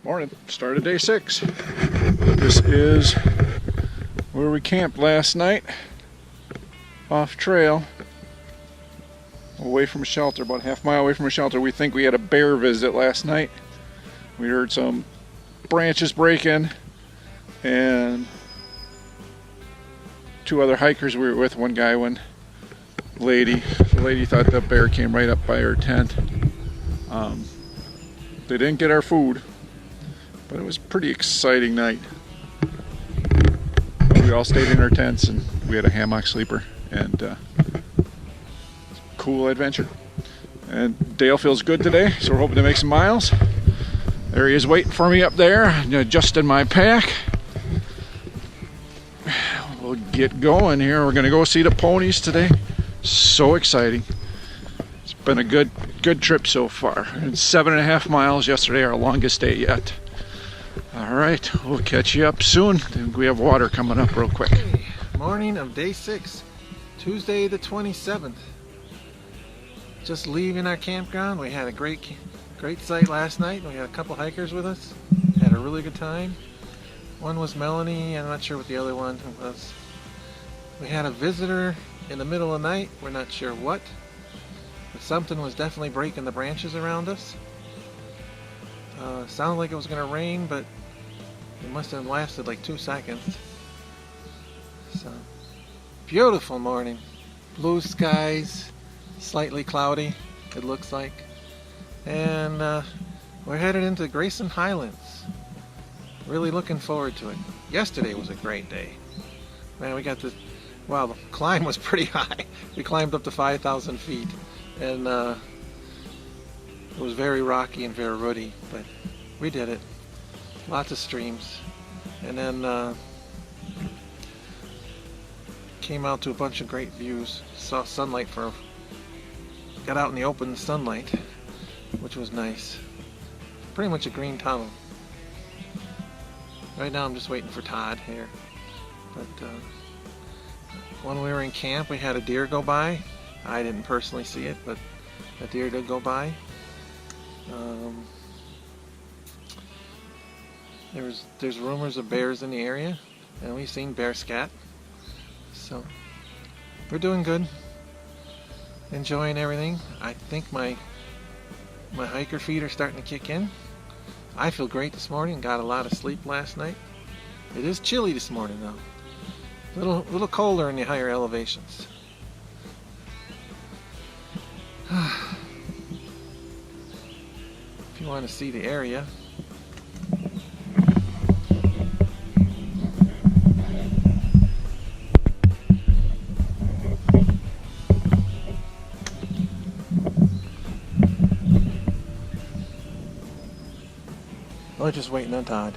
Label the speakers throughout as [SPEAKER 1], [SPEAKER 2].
[SPEAKER 1] Morning. Start of day 6. This is where we camped last night. Off trail. Away from a shelter, about half mile away from a shelter. We think we had a bear visit last night. We heard some branches breaking and 2 other hikers we were with, one guy, one lady. The lady thought the bear came right up by her tent. They didn't get our food, but it was a pretty exciting night. We all stayed in our tents and we had a hammock sleeper and cool adventure. And Dale feels good today, so we're hoping to make some miles. There he is waiting for me up there, adjusting my pack. We'll get going here. We're gonna go see the ponies today. So exciting. It's been a good trip so far. And 7.5 miles yesterday, our longest day yet. All right, we'll catch you up soon. We have water coming up real quick.
[SPEAKER 2] Hey, morning of day 6, Tuesday the 27th. Just leaving our campground. We had a great sight last night. We had a couple hikers with us. Had a really good time. One was Melanie. I'm not sure what the other one was. We had a visitor in the middle of the night. We're not sure what. But something was definitely breaking the branches around us. Sounded like it was going to rain, but it must have lasted like 2 seconds. So, beautiful morning. Blue skies, slightly cloudy, it looks like. And we're headed into Grayson Highlands. Really looking forward to it. Yesterday was a great day. Man, we got the climb was pretty high. We climbed up to 5,000 feet. And it was very rocky and very rooty, but we did it. Lots of streams. And then came out to a bunch of great views. Saw sunlight got out in the open sunlight, which was nice. Pretty much a green tunnel. Right now I'm just waiting for Todd here. But when we were in camp, we had a deer go by. I didn't personally see it, but a deer did go by. There's rumors of bears in the area, and we've seen bear scat. So we're doing good, enjoying everything. I think my hiker feet are starting to kick in. I feel great this morning. Got a lot of sleep last night. It is chilly this morning though. Little colder in the higher elevations. If you want to see the area. We're just waiting on Todd.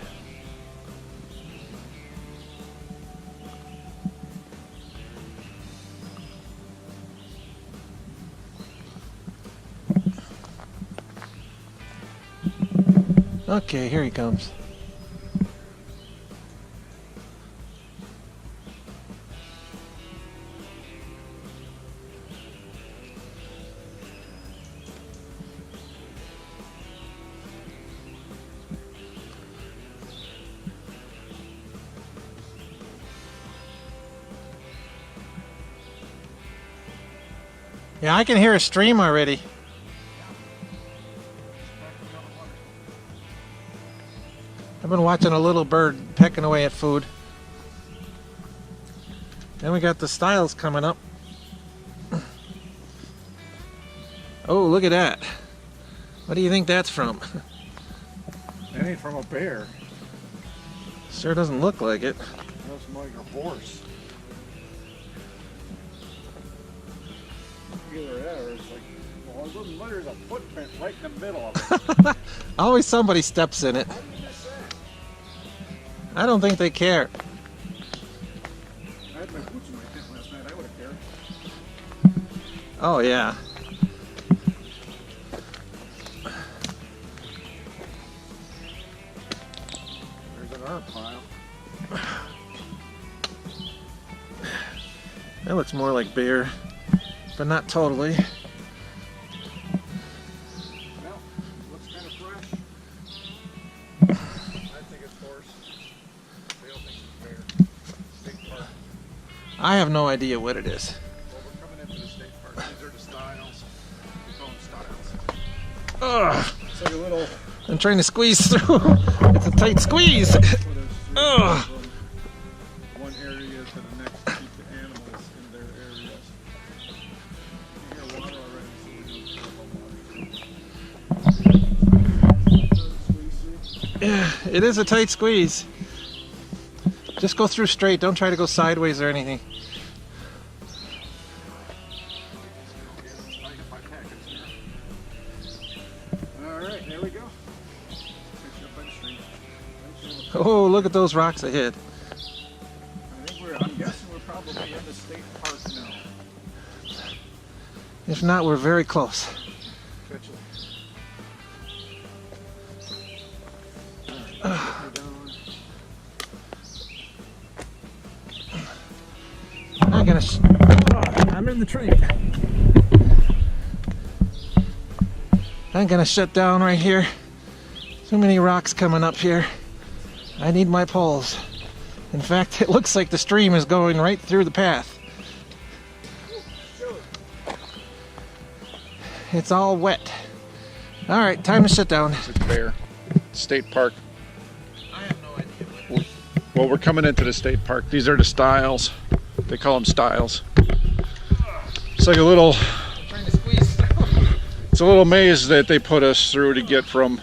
[SPEAKER 2] Okay, here he comes. Yeah, I can hear a stream already. I've been watching a little bird pecking away at food. Then we got the stiles coming up. Oh, look at that. What do you think that's from?
[SPEAKER 1] That ain't from a bear.
[SPEAKER 2] Sure doesn't look like it.
[SPEAKER 1] That's like a horse. Either that or it's like, well, there's a footprint right in the middle of it.
[SPEAKER 2] Always somebody steps in it. I don't think they care.
[SPEAKER 1] I had my boots in my tent last night. I would have cared.
[SPEAKER 2] Oh yeah.
[SPEAKER 1] There's an art pile.
[SPEAKER 2] That looks more like bear, but not totally.
[SPEAKER 1] Well, looks kind of fresh.
[SPEAKER 2] I have no idea what it is.
[SPEAKER 1] Well, we're coming into the state park. These are the styles. We call them styles.
[SPEAKER 2] Ugh,
[SPEAKER 1] It's like a little.
[SPEAKER 2] I'm trying to squeeze through. It's a tight squeeze.
[SPEAKER 1] Put us
[SPEAKER 2] Ugh.
[SPEAKER 1] from one area to the next to keep the animals in their areas. You hear water already, so we're going to fill up water.
[SPEAKER 2] Yeah, it is a tight squeeze. Just go through straight. Don't try to go sideways or anything.
[SPEAKER 1] Alright, there we go.
[SPEAKER 2] Oh, look at those rocks ahead.
[SPEAKER 1] I'm guessing we're probably in the state park now.
[SPEAKER 2] If not, we're very close. I'm in the tree. I'm gonna shut down right here. Too many rocks coming up here. I need my poles. In fact, it looks like the stream is going right through the path. It's all wet. All right, time to shut down.
[SPEAKER 1] It's a bear. State park.
[SPEAKER 2] I have no idea what it is.
[SPEAKER 1] Well, we're coming into the state park. These are the styles. They call them styles. It's like a little.
[SPEAKER 2] Trying to squeeze through.
[SPEAKER 1] It's a little maze that they put us through to get from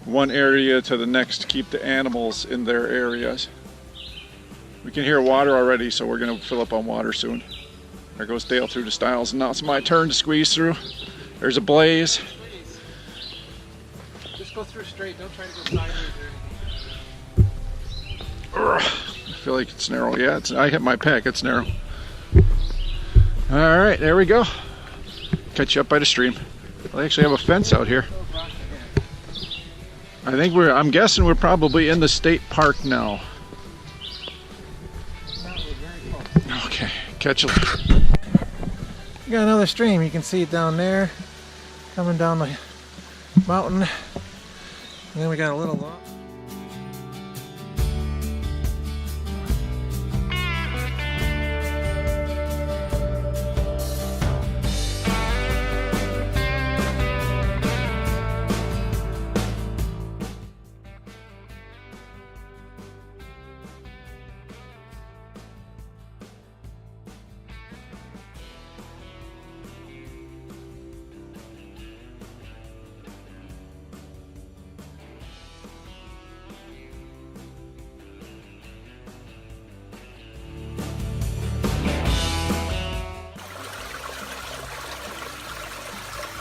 [SPEAKER 1] one area to the next to keep the animals in their areas. We can hear water already, so we're going to fill up on water soon. There goes Dale through the styles, and now it's my turn to squeeze through. There's a blaze.
[SPEAKER 2] Just go through straight. Don't try to go sideways or anything.
[SPEAKER 1] I feel like it's narrow. Yeah, I hit my pack. It's narrow. All right, there we go. Catch you up by the stream. They actually have a fence out here. I'm guessing we're probably in the state park now. Okay, catch you later.
[SPEAKER 2] We got another stream. You can see it down there, coming down the mountain. And then we got a little long.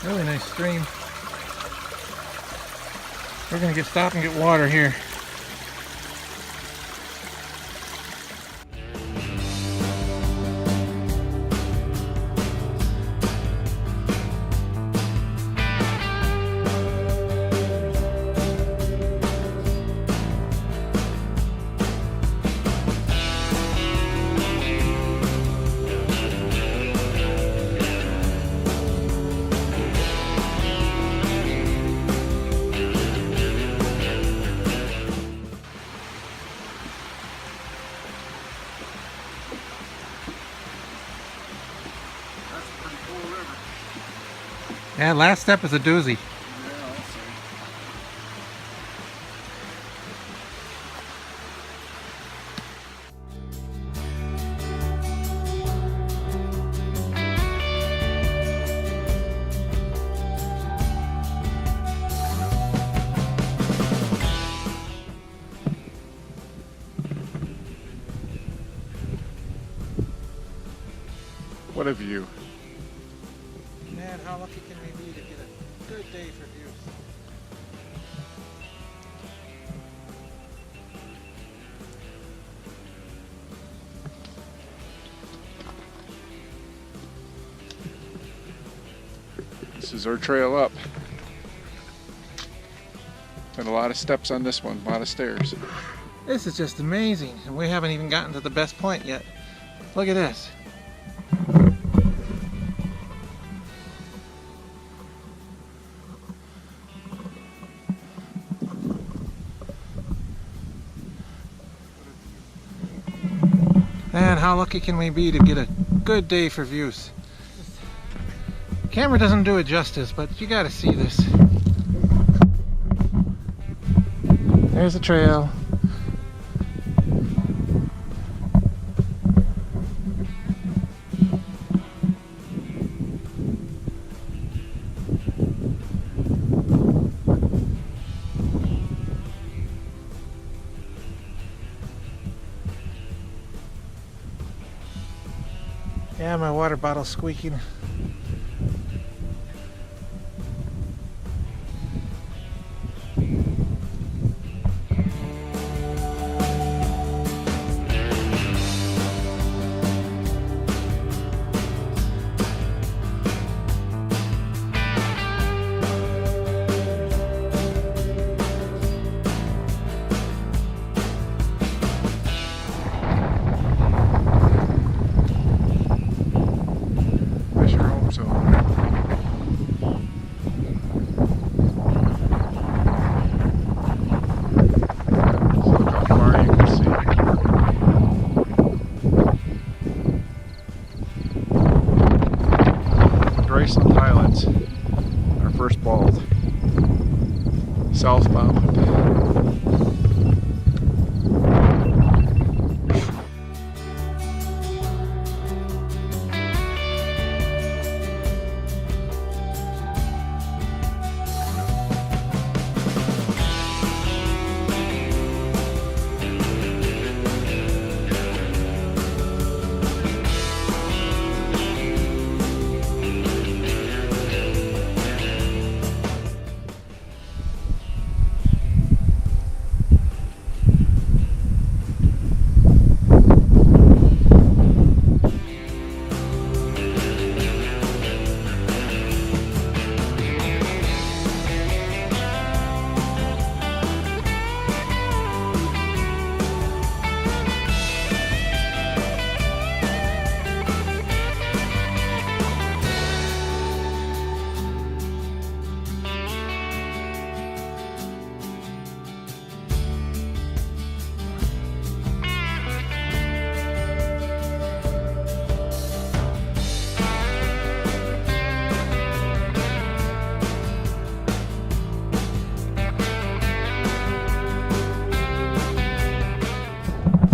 [SPEAKER 2] Really nice stream. We're gonna stop and get water here. Yeah, last step is a doozy.
[SPEAKER 1] What a view.
[SPEAKER 2] Man, how lucky can we be to get a good day for views?
[SPEAKER 1] This is our trail up. Been a lot of steps on this one, a lot of stairs.
[SPEAKER 2] This is just amazing, and we haven't even gotten to the best point yet. Look at this. Man, how lucky can we be to get a good day for views? Camera doesn't do it justice, but you gotta see this. There's a trail. Yeah, my water bottle's squeaking.
[SPEAKER 1] Grayson Highlands, our first bald. Southbound.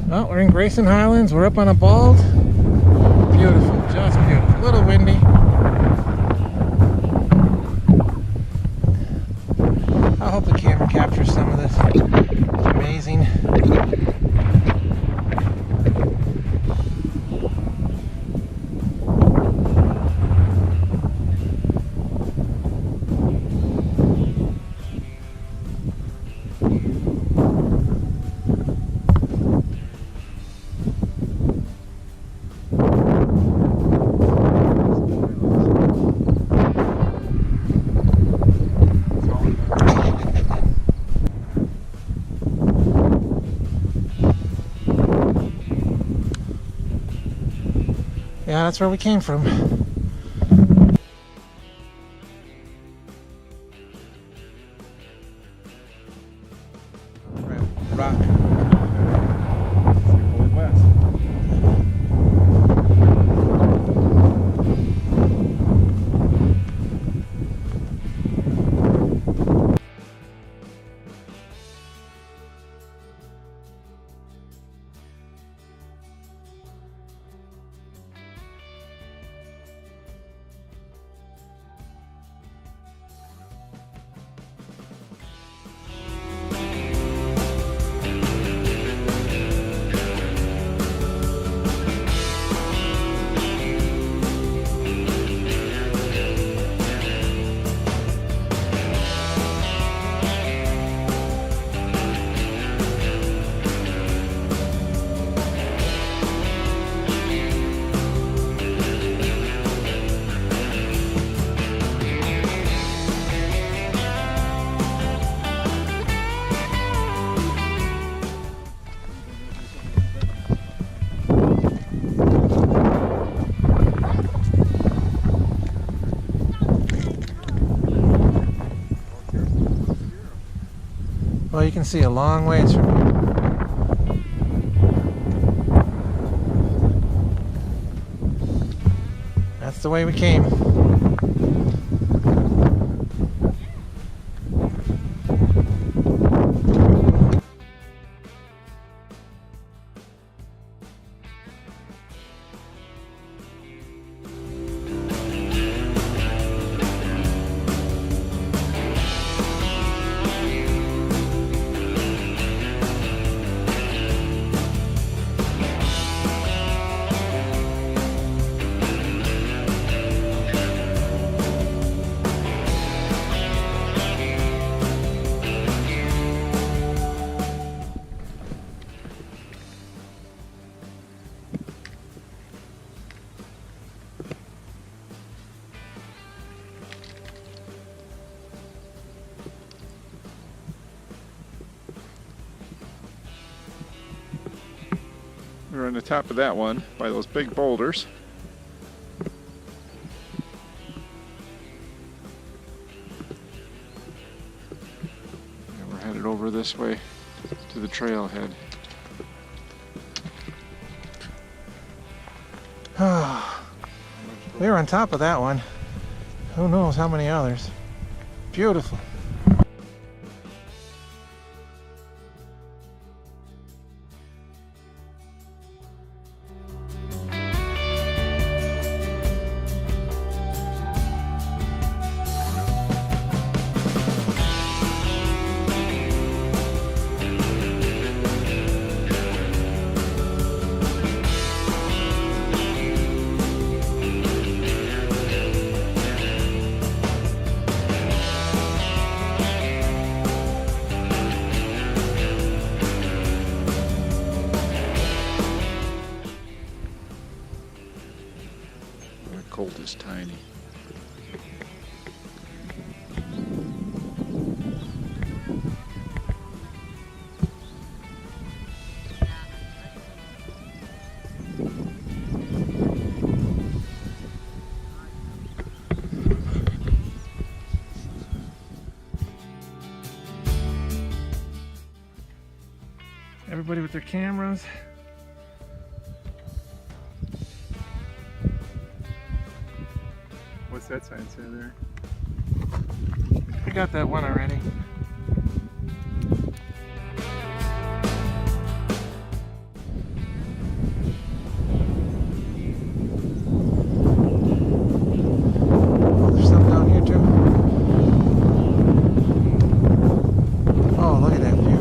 [SPEAKER 1] Well, we're in Grayson Highlands. We're up on a bald. Beautiful, just beautiful. A little windy. I hope the camera captures some of this. It's amazing. Yeah, that's where we came from. Rock. Well, you can see a long ways from here.
[SPEAKER 2] the way we came.
[SPEAKER 1] We're on the top of that one by those big boulders. And we're headed over this way to the trailhead.
[SPEAKER 2] We were on top of that one. Who knows how many others. Beautiful.
[SPEAKER 1] Colt is tiny.
[SPEAKER 2] Everybody with their cameras.
[SPEAKER 1] What's that sign say there?
[SPEAKER 2] I got that one already. Oh, there's some down here too. Oh, look at that view.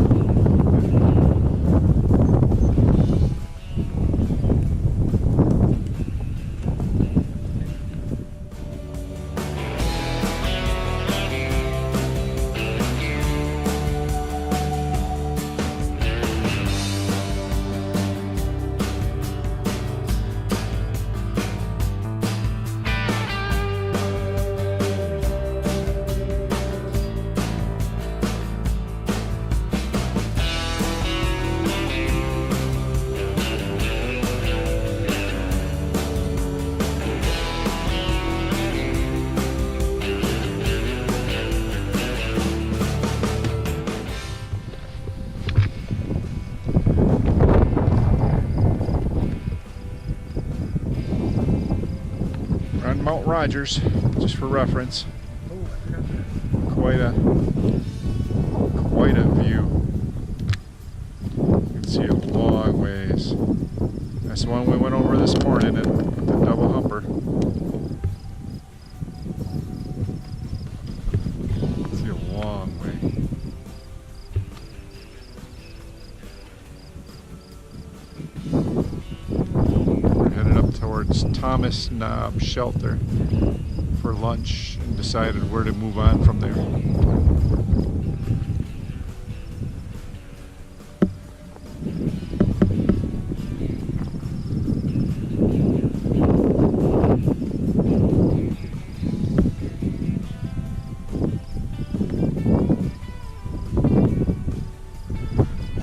[SPEAKER 1] On Mount Rogers, just for reference. Quite a view. You can see a long ways. That's the one we went over this morning at the double humper. See a long way. Towards Thomas Knob Shelter for lunch and decided where to move on from there.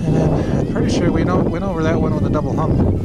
[SPEAKER 2] And then I'm pretty sure we went over that one with a double hump.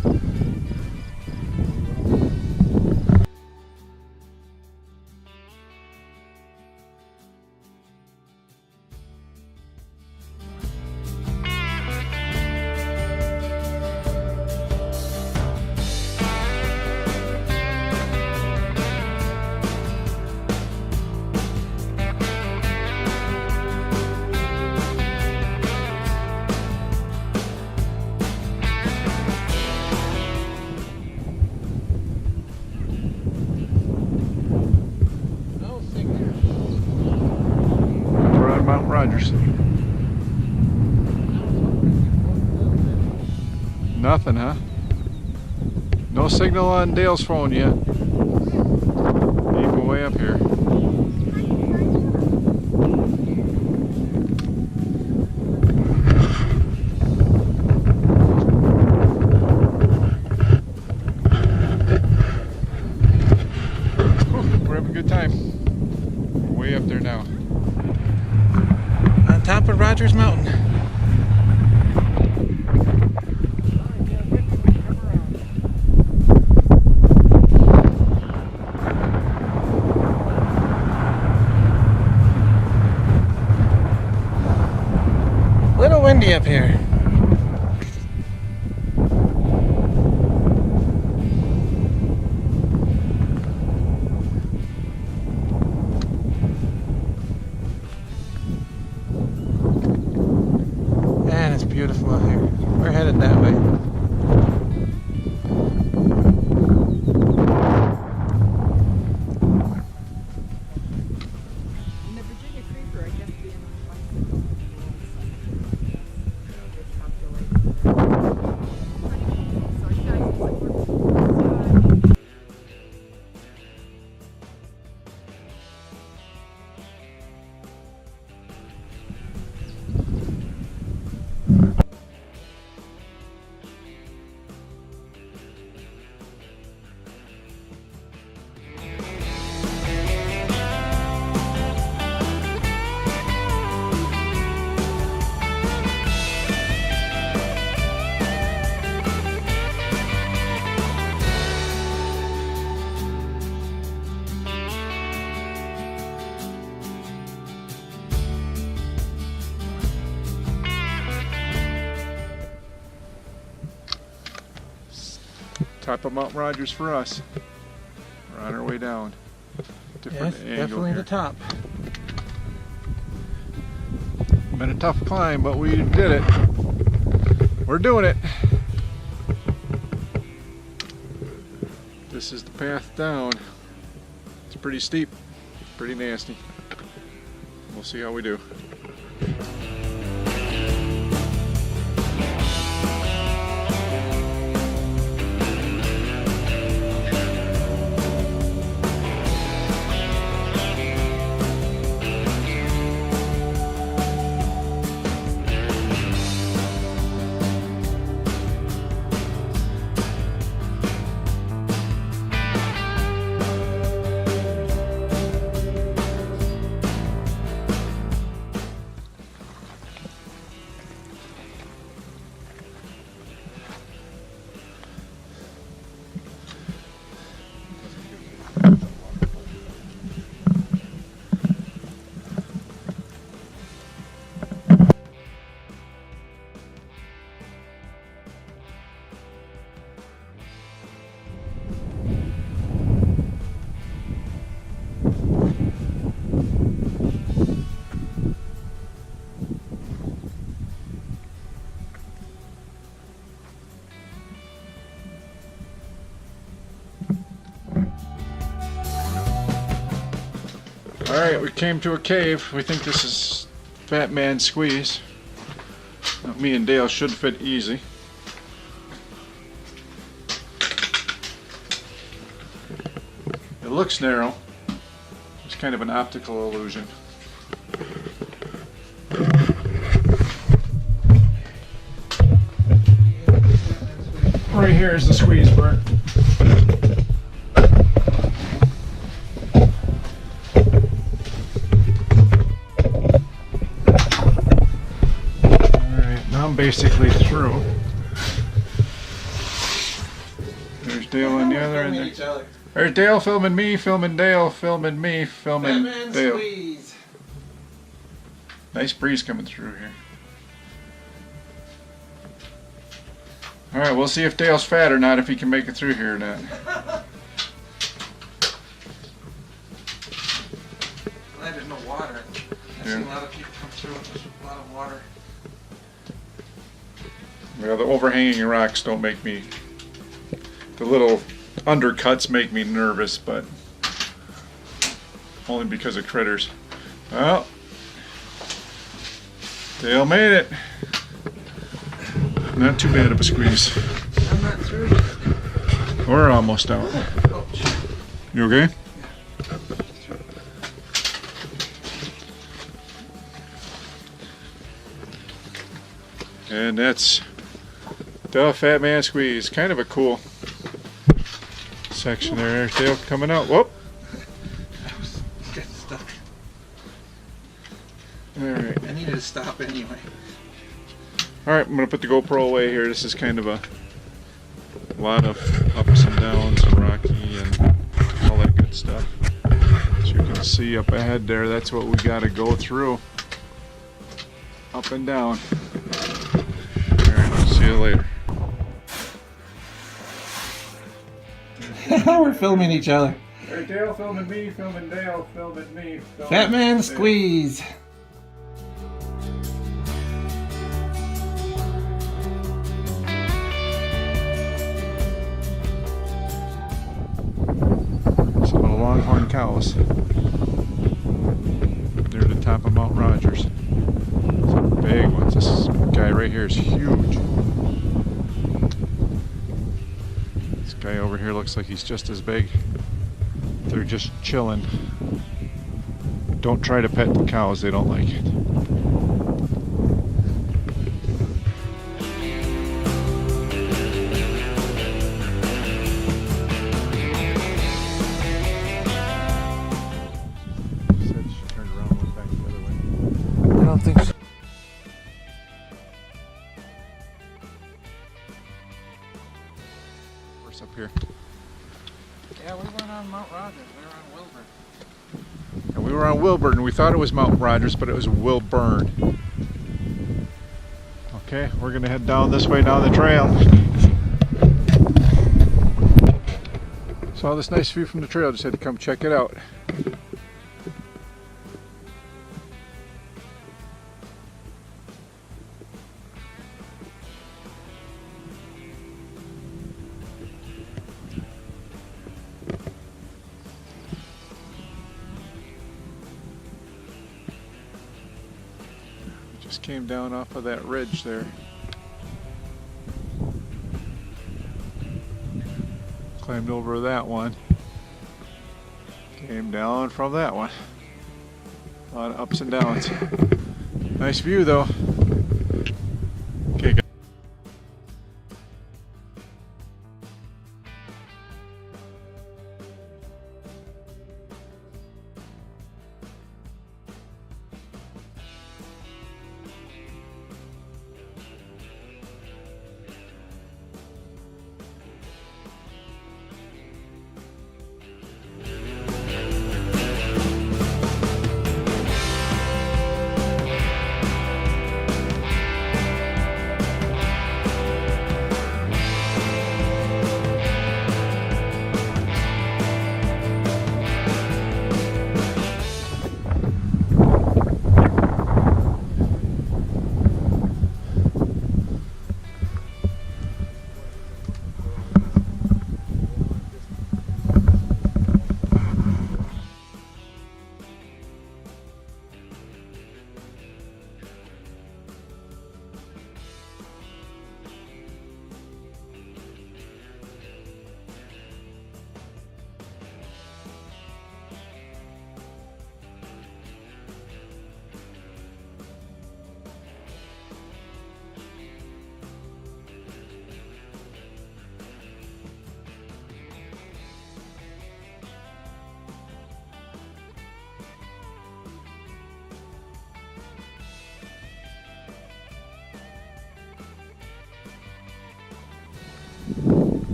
[SPEAKER 1] Rogers. Nothing, huh? No signal on Dale's phone yet. Even way up here. We're having a good time. We're way up there now.
[SPEAKER 2] On top of Rogers Mountain. Little windy up here. Man, it's beautiful out here. We're headed that way.
[SPEAKER 3] And the Virginia creeper, I guess, being on
[SPEAKER 1] Top of Mount Rogers for us. We're on our way down. Different
[SPEAKER 2] Yes,
[SPEAKER 1] angle
[SPEAKER 2] definitely
[SPEAKER 1] here.
[SPEAKER 2] the top.
[SPEAKER 1] Been a tough climb, but we did it. We're doing it. This is the path down. It's pretty steep, pretty nasty. We'll see how we do. Alright, we came to a cave. We think this is Fat Man Squeeze. Me and Dale should fit easy. It looks narrow. It's kind of an optical illusion. Right here is the squeeze, Bert. I'm basically through. There's Dale on the other end. There's Dale filming me, filming Dale, filming me, filming Dale.
[SPEAKER 2] Squeeze.
[SPEAKER 1] Nice breeze coming through here. Alright, we'll see if Dale's fat or not, if he can make it through here or not.
[SPEAKER 2] Glad there's no water. I've seen a lot of people come through with a lot of water.
[SPEAKER 1] Well, the overhanging rocks don't make me, the little undercuts make me nervous, but only because of critters. Well, Dale made it. Not too bad of a squeeze.
[SPEAKER 2] I'm not through.
[SPEAKER 1] We're almost out.
[SPEAKER 2] Oh,
[SPEAKER 1] You okay? And that's the Fat Man Squeeze. Kind of a cool section there. There's Dale coming out. Whoop!
[SPEAKER 2] I was getting stuck.
[SPEAKER 1] Alright.
[SPEAKER 2] I needed to stop anyway.
[SPEAKER 1] Alright, I'm going to put the GoPro away here. This is kind of a lot of ups and downs and rocky and all that good stuff. As you can see up ahead there, that's what we got to go through. Up and down. Alright, see you later.
[SPEAKER 2] We're filming each other.
[SPEAKER 1] There's Dale filming me, filming Dale, filming me.
[SPEAKER 2] Fat Man Squeeze.
[SPEAKER 1] Some of the longhorn cows near the top of Mount Rogers. Some big ones. This guy right here is huge. This guy over here looks like he's just as big. They're just chilling. Don't try to pet the cows, they don't like it. Said she turned around and went back the other way.
[SPEAKER 2] I don't think so.
[SPEAKER 1] Where's up here?
[SPEAKER 2] Yeah, we weren't on Mount Rogers. We were on Wilbur.
[SPEAKER 1] And we were on Wilburn. We thought it was Mount Rogers, but it was Wilburn. Okay, we're gonna head down this way down the trail. Saw this nice view from the trail, just had to come check it out. Just came down off of that ridge there. Climbed over that one. Came down from that one. A lot of ups and downs. Nice view though. Okay,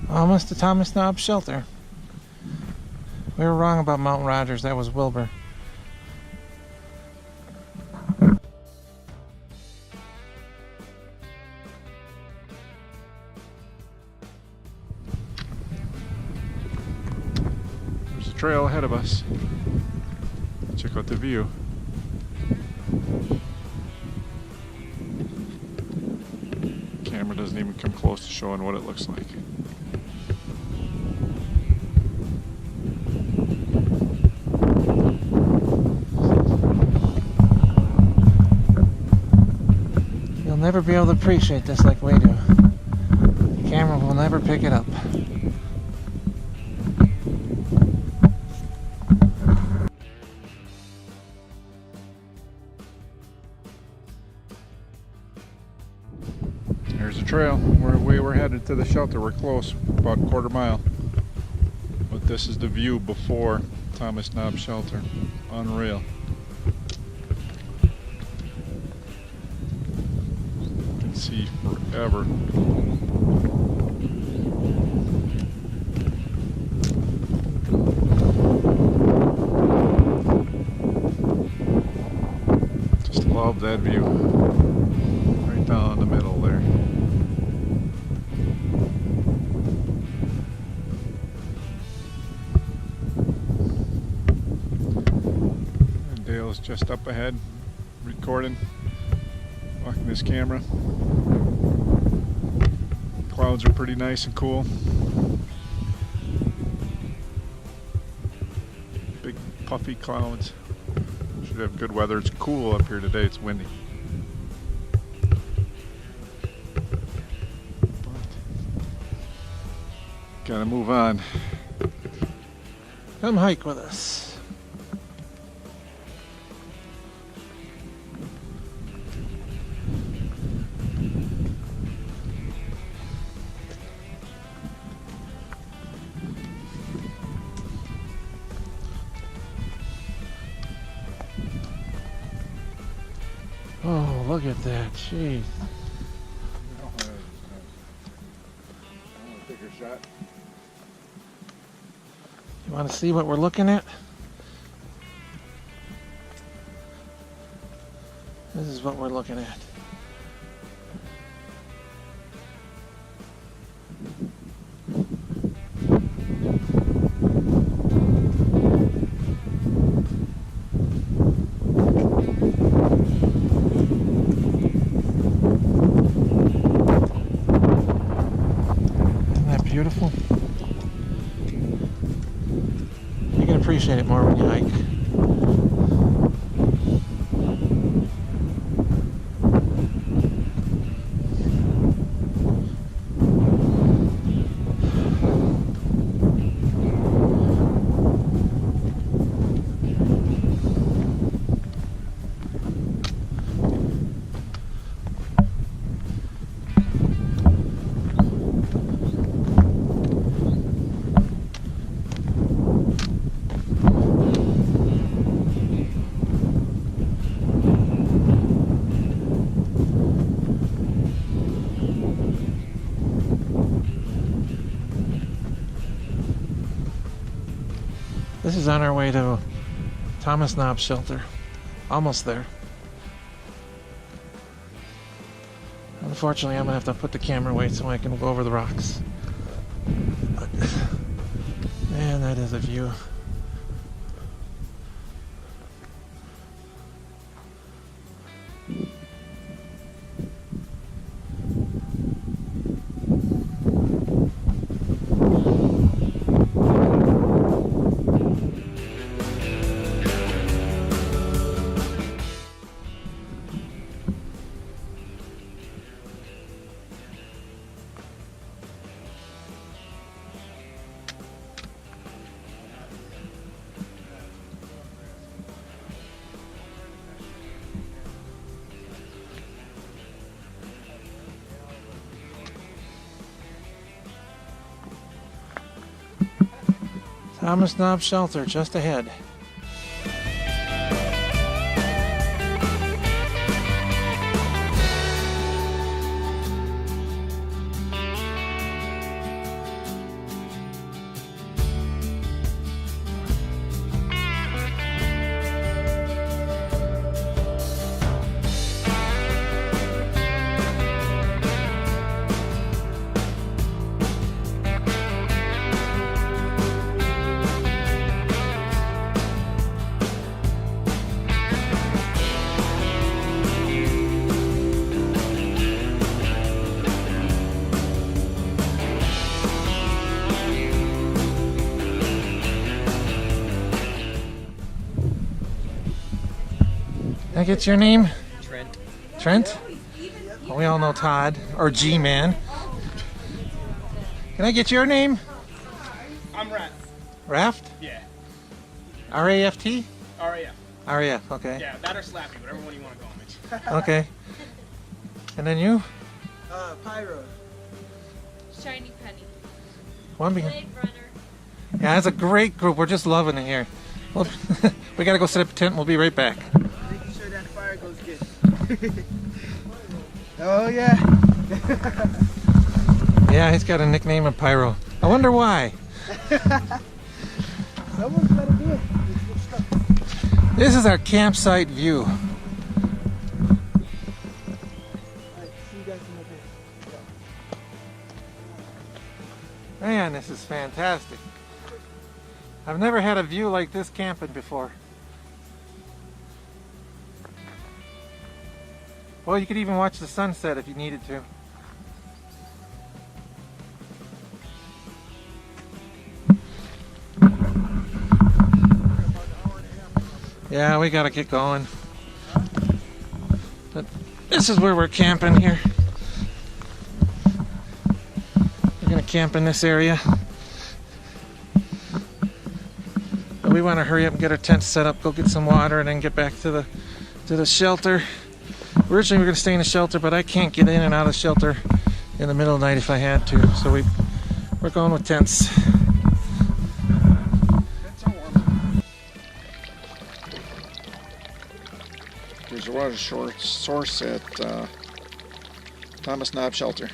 [SPEAKER 2] Almost to Thomas Knob's shelter. We were wrong about Mount Rogers. That was Wilbur.
[SPEAKER 1] there's a trail ahead of us. Check out the view. Camera doesn't even come close to showing what it looks like.
[SPEAKER 2] never be able to appreciate this like we do. The camera will never pick it up.
[SPEAKER 1] Here's the trail. We were headed to the shelter. We're close, about a quarter mile. But this is the view before Thomas Knob Shelter. Unreal. You can see forever. Just love that view. Right down the middle there. And Dale's just up ahead, recording, walking his camera. Clouds are pretty nice and cool. Big puffy clouds. Should have good weather. It's cool up here today. It's windy. Gotta move on.
[SPEAKER 2] Come hike with us. Oh, look at that. Jeez. You want to see what we're looking at? This is what we're looking at. Isn't that beautiful? You can appreciate it more when you hike. This is on our way to Thomas Knob Shelter. Almost there. Unfortunately, I'm gonna have to put the camera away so I can go over the rocks. But, man, that is a view. Thomas Knob Shelter just ahead. Can I get your name?
[SPEAKER 4] Trent.
[SPEAKER 2] Trent? We all know Todd, or G-Man. Can I get your name?
[SPEAKER 4] I'm Raft.
[SPEAKER 2] Raft?
[SPEAKER 4] Yeah.
[SPEAKER 2] R-A-F-T?
[SPEAKER 4] R-A-F.
[SPEAKER 2] R-A-F, okay.
[SPEAKER 4] Yeah, that or Slappy, whatever one you want to call me.
[SPEAKER 2] Okay. And then you?
[SPEAKER 4] Pyro.
[SPEAKER 3] Shiny penny.
[SPEAKER 2] One
[SPEAKER 3] Blade
[SPEAKER 2] behind.
[SPEAKER 3] runner.
[SPEAKER 2] Yeah, that's a great group. We're just loving it here. Well, we gotta go set up a tent. We'll be right back.
[SPEAKER 4] Making sure that fire goes good. Oh, yeah.
[SPEAKER 2] Yeah, he's got a nickname of Pyro. I wonder why.
[SPEAKER 4] Someone's gotta do it.
[SPEAKER 2] This is our campsite view.
[SPEAKER 4] Alright, see you guys in a bit.
[SPEAKER 2] Man, this is fantastic. I've never had a view like this camping before. Well, you could even watch the sunset if you needed to. Yeah, we gotta get going. But this is where we're camping here. We're gonna camp in this area. But we want to hurry up and get our tent set up, go get some water, and then get back to the shelter. Originally we were gonna stay in the shelter, but I can't get in and out of the shelter in the middle of the night if I had to. So we're going with tents.
[SPEAKER 1] There's a water source at Thomas Knob Shelter.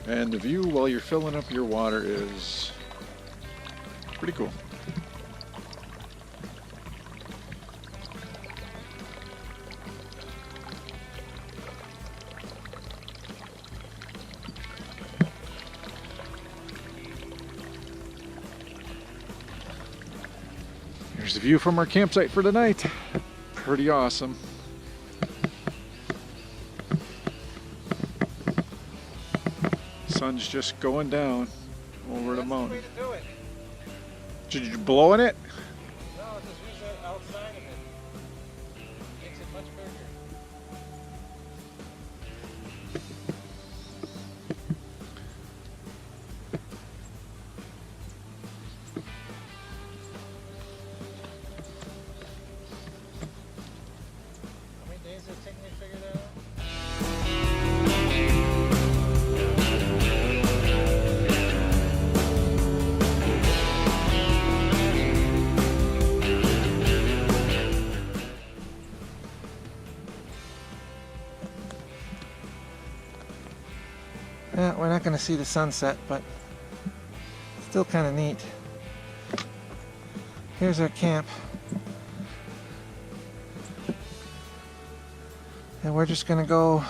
[SPEAKER 1] And the view while you're filling up your water is pretty cool. Here's the view from our campsite for tonight. Pretty awesome. Sun's just going down over the mountain. Did you blow in it?
[SPEAKER 2] No, just use that outside of it. Makes it much bigger. How many days does it take me to figure that out? Yeah, we're not going to see the sunset, but still kind of neat. Here's our camp. And we're just going to go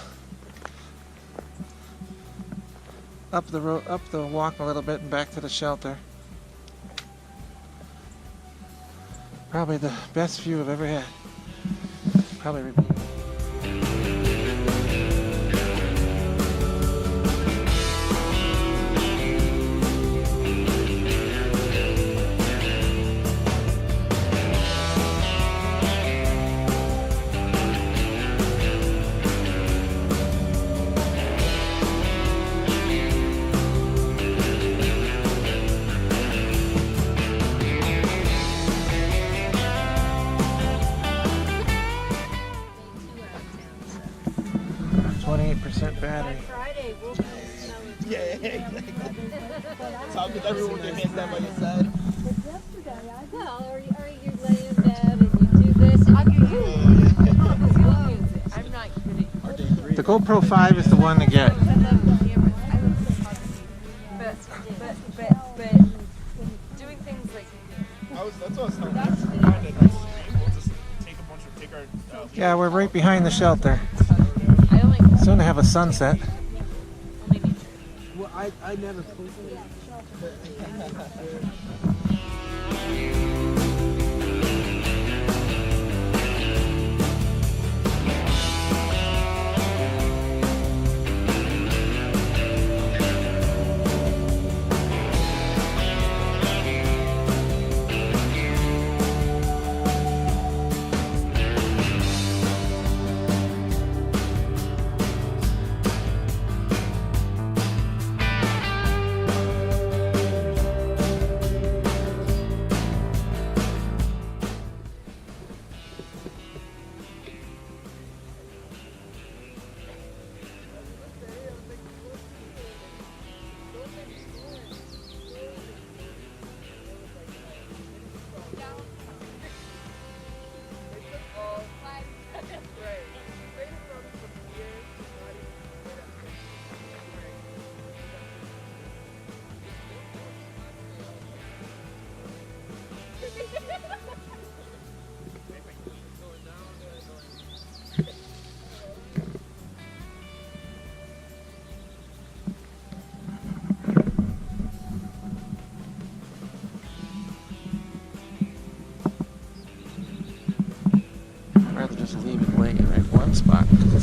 [SPEAKER 2] up the road, up the walk a little bit and back to the shelter. Probably the best view I've ever had. Probably. Battery.
[SPEAKER 3] Friday, we'll be smelling.
[SPEAKER 4] Yeah, exactly. Talk with everyone with their hands down by your side.
[SPEAKER 3] Well, or you lay in bed and you do this and you use it. I'm not kidding.
[SPEAKER 2] The GoPro 5 is the one to get.
[SPEAKER 3] But doing things like
[SPEAKER 4] That's what I was telling you. We'll just take our
[SPEAKER 2] Yeah, we're right behind the shelter.
[SPEAKER 3] I only
[SPEAKER 2] Soon to have a sunset.
[SPEAKER 3] nature.
[SPEAKER 4] Well, I never posted it.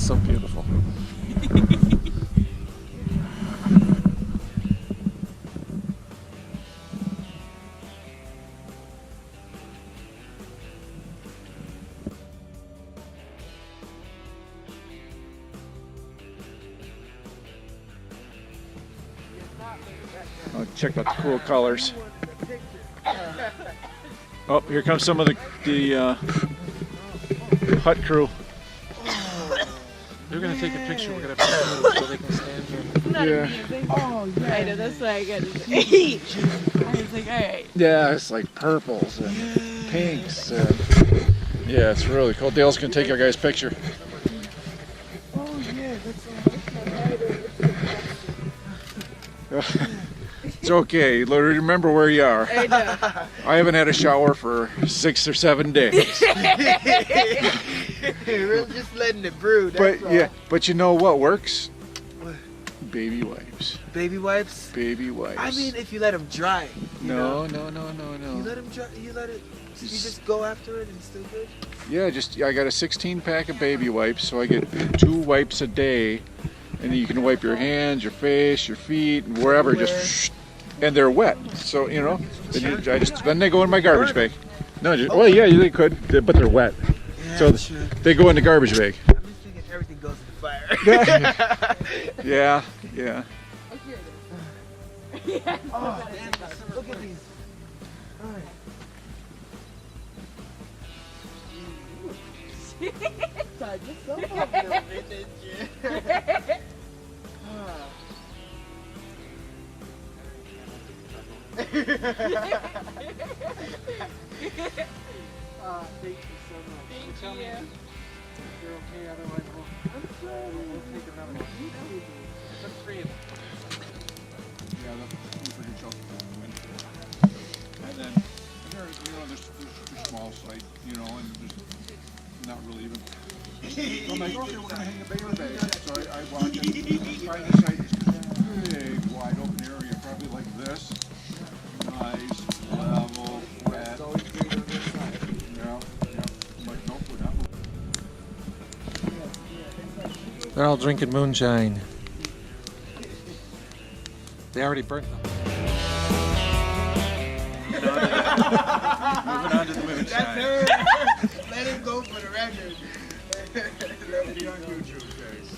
[SPEAKER 2] It's so beautiful.
[SPEAKER 1] Oh, check out the cool colors. Oh, here comes some of the hut crew.
[SPEAKER 2] They're gonna take a picture. We're gonna put it so they can stand here.
[SPEAKER 1] Yeah.
[SPEAKER 3] Oh, yeah. I know, that's why I got to I was like, all right.
[SPEAKER 1] Yeah, it's like purples and pinks. And, yeah, it's really cool. Dale's gonna take our guy's picture.
[SPEAKER 3] Oh, yeah, that's
[SPEAKER 1] It's okay. Remember where you are.
[SPEAKER 3] I know.
[SPEAKER 1] I haven't had a shower for 6 or 7 days.
[SPEAKER 5] We're just letting it brew.
[SPEAKER 1] But
[SPEAKER 5] That's all.
[SPEAKER 1] yeah, but you know what works?
[SPEAKER 5] What?
[SPEAKER 1] Baby wipes.
[SPEAKER 5] Baby wipes.
[SPEAKER 1] Baby wipes.
[SPEAKER 5] I mean, if you let them dry.
[SPEAKER 1] No.
[SPEAKER 5] You let them dry. You let it. You just go after it and it's still good.
[SPEAKER 1] Yeah, I got a 16 pack of baby wipes, so I get 2 wipes a day, and you can wipe your hands, your face, your feet, and wherever. And they're wet, so then they go in my garbage bag. No, well, yeah, they could, but they're wet,
[SPEAKER 5] Yeah,
[SPEAKER 1] so
[SPEAKER 5] true.
[SPEAKER 1] they go in the garbage bag.
[SPEAKER 5] I'm just thinking everything goes in the fire.
[SPEAKER 1] Yeah.
[SPEAKER 3] Oh, here it is. Yeah.
[SPEAKER 5] Oh, man, look at these. All right.
[SPEAKER 3] Sorry, just so
[SPEAKER 5] Thank you so much.
[SPEAKER 3] Thank
[SPEAKER 5] Tell me
[SPEAKER 3] you.
[SPEAKER 5] if you're okay, otherwise we'll take another one. Let's free it.
[SPEAKER 1] Yeah, that's pretty chocolate. And then there's small site, and there's not really even. So I'm like, okay, we're gonna hang a bigger bag. So I watch it. Find the site, big, wide open area, probably like this. Nice, level, flat.
[SPEAKER 5] It's always great on this side.
[SPEAKER 1] Yeah. I'm like, nope, we're not moving.
[SPEAKER 2] They're all drinking moonshine. They already burnt them.
[SPEAKER 1] Moving on to the women's
[SPEAKER 5] That's
[SPEAKER 1] side.
[SPEAKER 5] her. Let him go for the record.
[SPEAKER 1] Let it be on YouTube, guys.